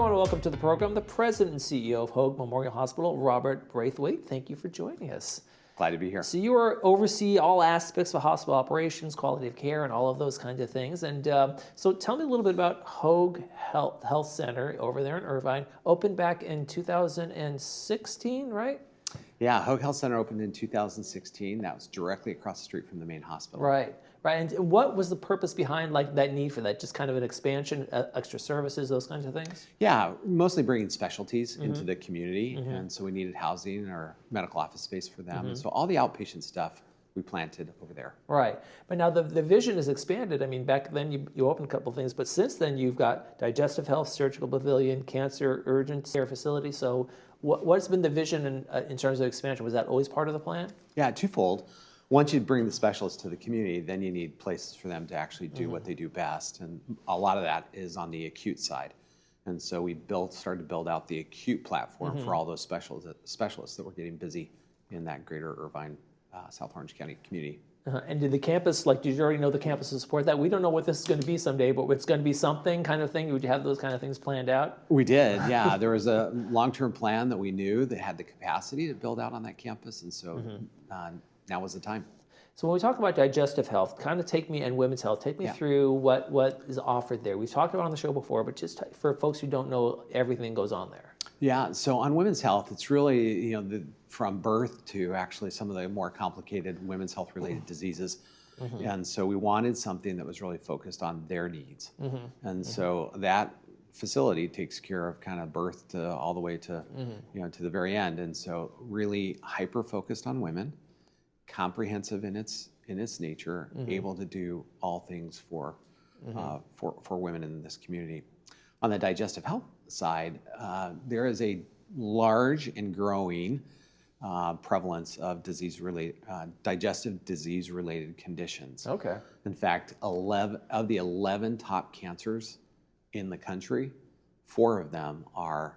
want to welcome to the program the President and CEO of Hoag Memorial Hospital, Robert Braithwaite. Thank you for joining us. Glad to be here. So you oversee all aspects of hospital operations, quality of care, and all of those kinds of things. And so tell me a little bit about Hoag Health Center over there in Irvine. Opened back in 2016, right? Yeah, Hoag Health Center opened in 2016. That was directly across the street from the main hospital. Right. And what was the purpose behind that need for that? Just kind of an expansion, extra services, those kinds of things? Yeah, mostly bringing specialties into the community. And so we needed housing or medical office space for them. And so all the outpatient stuff we planted over there. Right. But now the vision has expanded. I mean, back then you opened a couple of things, but since then you've got digestive health, surgical pavilion, cancer urgent care facility. So what's been the vision in terms of expansion? Was that always part of the plan? Yeah, twofold. Once you bring the specialists to the community, then you need places for them to actually do what they do best. And a lot of that is on the acute side. And so we started to build out the acute platform for all those specialists that were getting busy in that greater Irvine, South Orange County community. And did the campus, did you already know the campus to support that? We don't know what this is going to be someday, but it's going to be something kind of thing. Would you have those kind of things planned out? We did, yeah. There was a long-term plan that we knew that had the capacity to build out on that campus. And so now was the time. So when we talk about digestive health, kind of and women's health, take me through what is offered there. We've talked about it on the show before, but just for folks who don't know everything goes on there. Yeah, so on women's health, it's really, from birth to actually some of the more complicated women's health related diseases. And so we wanted something that was really focused on their needs. And so that facility takes care of kind of birth to all the way to, to the very end. And so really hyper focused on women, comprehensive in its nature, able to do all things for women in this community. On the digestive health side, there is a large and growing prevalence of digestive disease-related conditions. Okay. In fact, 11 of the 11 top cancers in the country, 4 of them are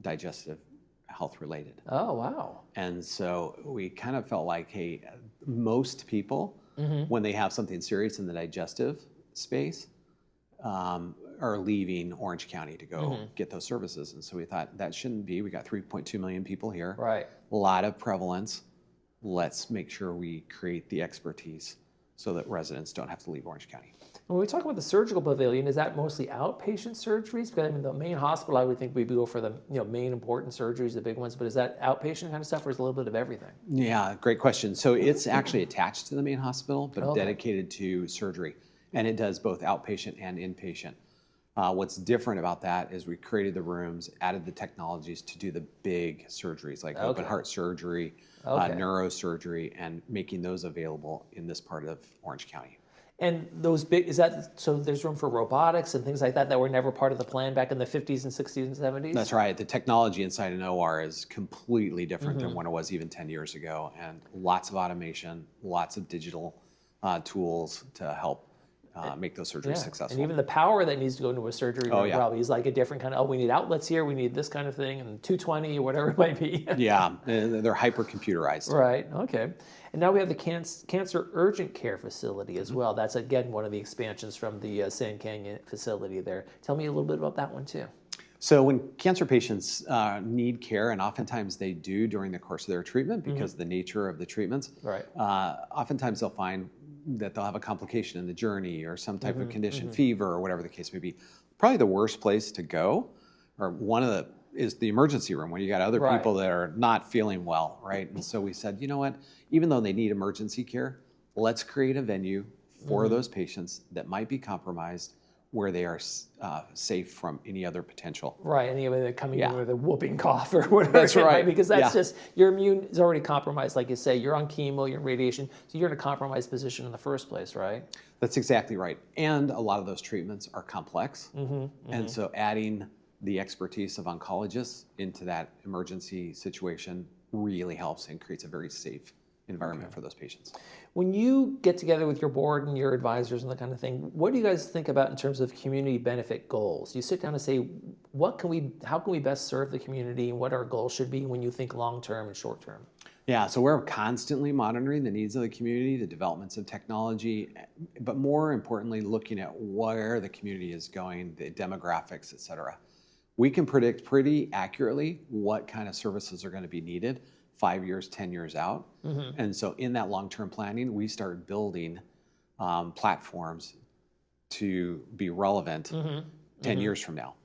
digestive health related. Oh, wow. And so we kind of felt like, hey, most people, when they have something serious in the digestive space, are leaving Orange County to go get those services. And so we thought that shouldn't be. We got 3.2 million people here. Right. A lot of prevalence. Let's make sure we create the expertise so that residents don't have to leave Orange County. When we talk about the surgical pavilion, is that mostly outpatient surgeries? Because I mean, the main hospital, I would think we'd go for the main important surgeries, the big ones. But is that outpatient kind of stuff, or is it a little bit of everything? Yeah, great question. So it's actually attached to the main hospital, but dedicated to surgery, and it does both outpatient and inpatient. What's different about that is we created the rooms, added the technologies to do the big surgeries like open heart surgery, neurosurgery, and making those available in this part of Orange County. And those so there's room for robotics and things like that were never part of the plan back in the 50s and 60s and 70s? That's right. The technology inside an OR is completely different than what it was even 10 years ago. And lots of automation, lots of digital tools to help make those surgeries successful. And even the power that needs to go into a surgery room probably is like a different kind of, we need outlets here, we need this kind of thing, and 220 or whatever it might be. Yeah, they're hyper-computerized. Right, okay. And now we have the cancer urgent care facility as well. That's, again, one of the expansions from the Sand Canyon facility there. Tell me a little bit about that one, too. So when cancer patients need care, and oftentimes they do during the course of their treatment because of the nature of the treatments, oftentimes they'll find that they'll have a complication in the journey or some type of condition, fever or whatever the case may be. Probably the worst place to go, or is the emergency room, where you got other people that are not feeling well, right? And so we said, you know what, even though they need emergency care, let's create a venue for those patients that might be compromised where they are safe from any other potential. Right, anybody coming in with a whooping cough or whatever. That's right. Because that's just, your immune is already compromised, like you say. You're on chemo, you're in radiation, so you're in a compromised position in the first place, right? That's exactly right. And a lot of those treatments are complex. And so adding the expertise of oncologists into that emergency situation really helps and creates a very safe environment for those patients. When you get together with your board and your advisors and that kind of thing, what do you guys think about in terms of community benefit goals? You sit down and say, how can we best serve the community, and what our goals should be when you think long-term and short-term? Yeah, so we're constantly monitoring the needs of the community, the developments of technology, but more importantly, looking at where the community is going, the demographics, et cetera. we can predict pretty accurately what kind of services are going to be needed 5 years, 10 years out. And so in that long-term planning, we start building platforms to be relevant 10 years from now.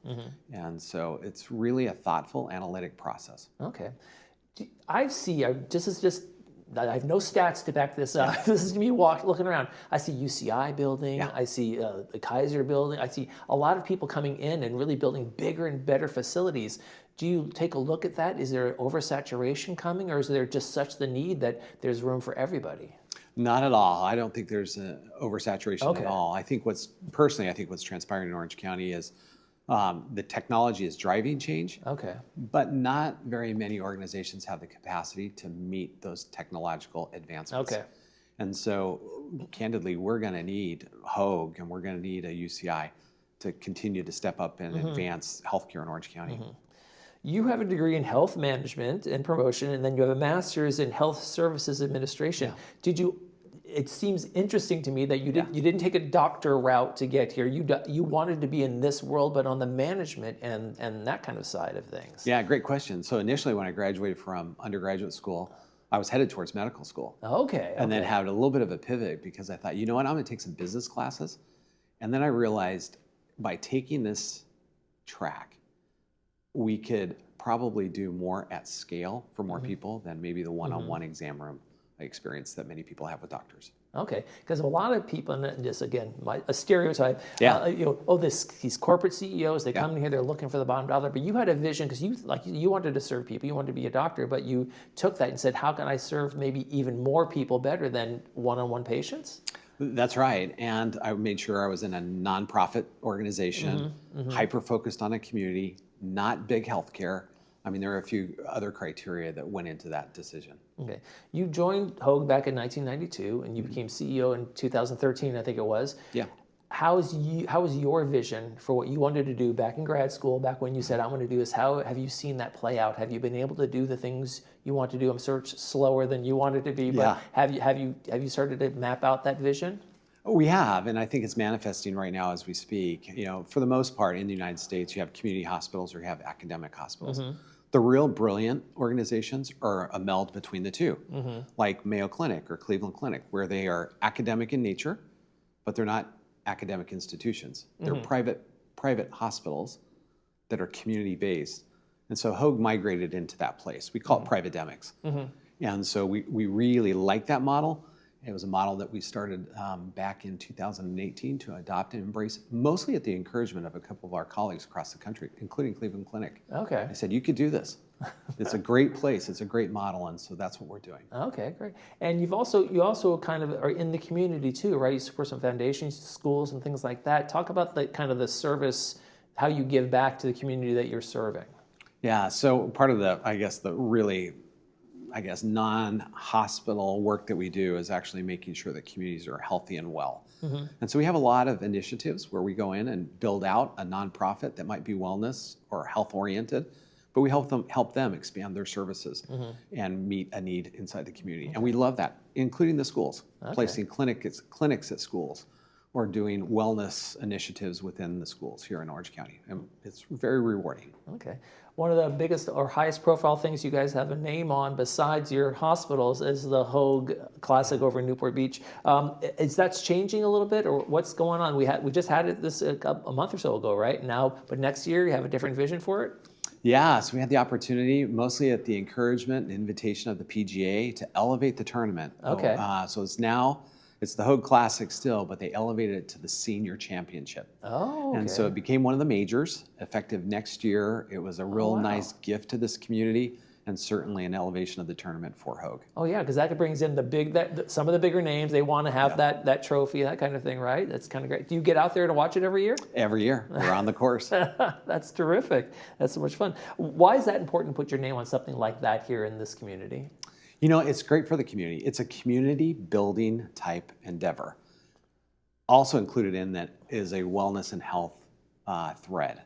And so it's really a thoughtful, analytic process. Okay. I have no stats to back this up. This is me looking around. I see UCI building. I see the Kaiser building. I see a lot of people coming in and really building bigger and better facilities. Do you take a look at that? Is there oversaturation coming, or is there just such the need that there's room for everybody? Not at all. I don't think there's an oversaturation at all. I think what's transpiring in Orange County is the technology is driving change. But not very many organizations have the capacity to meet those technological advancements. And so, candidly, we're going to need Hoag and we're going to need a UCI to continue to step up and advance healthcare in Orange County. You have a degree in health management and promotion, and then you have a master's in health services administration. It seems interesting to me that you didn't take a doctor route to get here. You wanted to be in this world, but on the management and that kind of side of things. Yeah, great question. So initially, when I graduated from undergraduate school, I was headed towards medical school. And then had a little bit of a pivot because I thought, you know what, I'm going to take some business classes. And then I realized by taking this track, we could probably do more at scale for more people than maybe the one-on-one exam room experience that many people have with doctors. Because a lot of people, and just again, a stereotype, these corporate CEOs, they come in here, they're looking for the bottom dollar, but you had a vision because you wanted to serve people, you wanted to be a doctor, but you took that and said, how can I serve maybe even more people better than one-on-one patients? That's right. And I made sure I was in a nonprofit organization, hyper-focused on a community, not big healthcare. I mean, there are a few other criteria that went into that decision. You joined Hoag back in 1992, and you became CEO in 2013, I think it was. How was your vision for what you wanted to do back in grad school, back when you said, I'm going to do this? How have you seen that play out? Have you been able to do the things you want to do? I'm sure it's slower than you wanted to be, but have you started to map out that vision? We have, and I think it's manifesting right now as we speak. You know, for the most part in the United States, you have community hospitals or you have academic hospitals. The real brilliant organizations are a meld between the two, like Mayo Clinic or Cleveland Clinic, where they are academic in nature, but they're not academic institutions. They're private hospitals that are community-based. And so Hoag migrated into that place. We call it privatemics. And so we really like that model. It was a model that we started back in 2018 to adopt and embrace, mostly at the encouragement of a couple of our colleagues across the country, including Cleveland Clinic. I said, you could do this. It's a great place. It's a great model, and so that's what we're doing. Great. And you also kind of are in the community too, right? You support some foundations, schools, and things like that. Talk about the kind of the service, how you give back to the community that you're serving. Yeah. So part of the really non-hospital work that we do is actually making sure that communities are healthy and well. And so we have a lot of initiatives where we go in and build out a nonprofit that might be wellness or health-oriented, but we help them expand their services and meet a need inside the community. And we love that, including the schools, placing clinics at schools or doing wellness initiatives within the schools here in Orange County. And it's very rewarding. One of the biggest or highest profile things you guys have a name on besides your hospitals is the Hoag Classic over in Newport Beach. Is that changing a little bit, or what's going on? We just had it this a month or so ago, right? But next year you have a different vision for it? Yeah, so we had the opportunity, mostly at the encouragement and invitation of the PGA, to elevate the tournament. So it's the Hoag Classic still, but they elevated it to the Senior Championship. And so it became one of the majors, effective next year. It was a real nice gift to this community, and certainly an elevation of the tournament for Hoag. Because that brings in some of the bigger names. They want to have that trophy, that kind of thing, right? That's kind of great. Do you get out there to watch it every year? Every year. We're on the course. That's terrific. That's so much fun. Why is that important to put your name on something like that here in this community? You know, it's great for the community. It's a community building type endeavor. Also included in that is a wellness and health thread.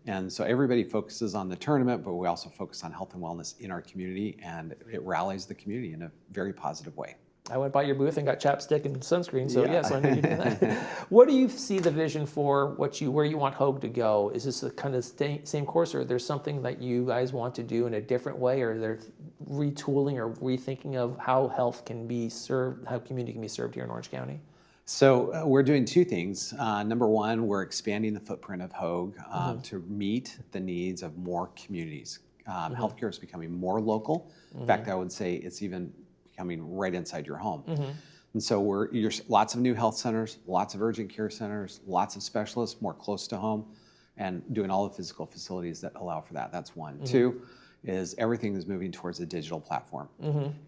And so everybody focuses on the tournament, but we also focus on health and wellness in our community, and it rallies the community in a very positive way. I went by your booth and got chapstick and sunscreen, so Yeah. yes, I know you do that. What do you see the vision for where you want Hoag to go? Is this the kind of same course, or is there something that you guys want to do in a different way, or they're retooling or rethinking of how health can be served, how community can be served here in Orange County? So we're doing two things. Number one, we're expanding the footprint of Hoag to meet the needs of more communities. Healthcare is becoming more local. In fact, I would say it's even becoming right inside your home. And so lots of new health centers, lots of urgent care centers, lots of specialists more close to home, and doing all the physical facilities that allow for that. That's one. Two is everything is moving towards a digital platform.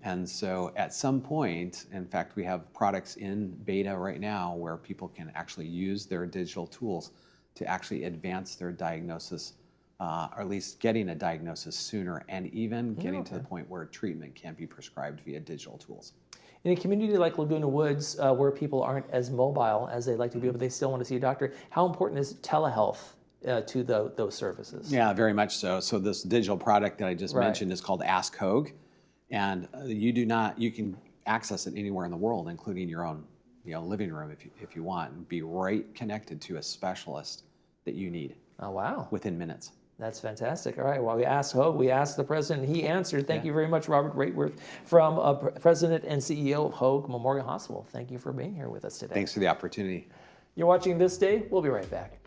And so at some point, in fact, we have products in beta right now where people can actually use their digital tools to actually advance their diagnosis, or at least getting a diagnosis sooner, and even getting to the point where treatment can be prescribed via digital tools. In a community like Laguna Woods, where people aren't as mobile as they like to be, but they still want to see a doctor, how important is telehealth to those services? Yeah, very much so. So this digital product that I just mentioned is called Ask Hoag, and you can access it anywhere in the world, including your own living room if you want, and be right connected to a specialist that you need. Oh, wow. Within minutes. That's fantastic. All right. Well, we asked Hoag, we asked the president, and he answered. Thank you very much, Robert Braithwaite, from President and CEO of Hoag Memorial Hospital. Thank you for being here with us today. Thanks for the opportunity. You're watching This Day. We'll be right back.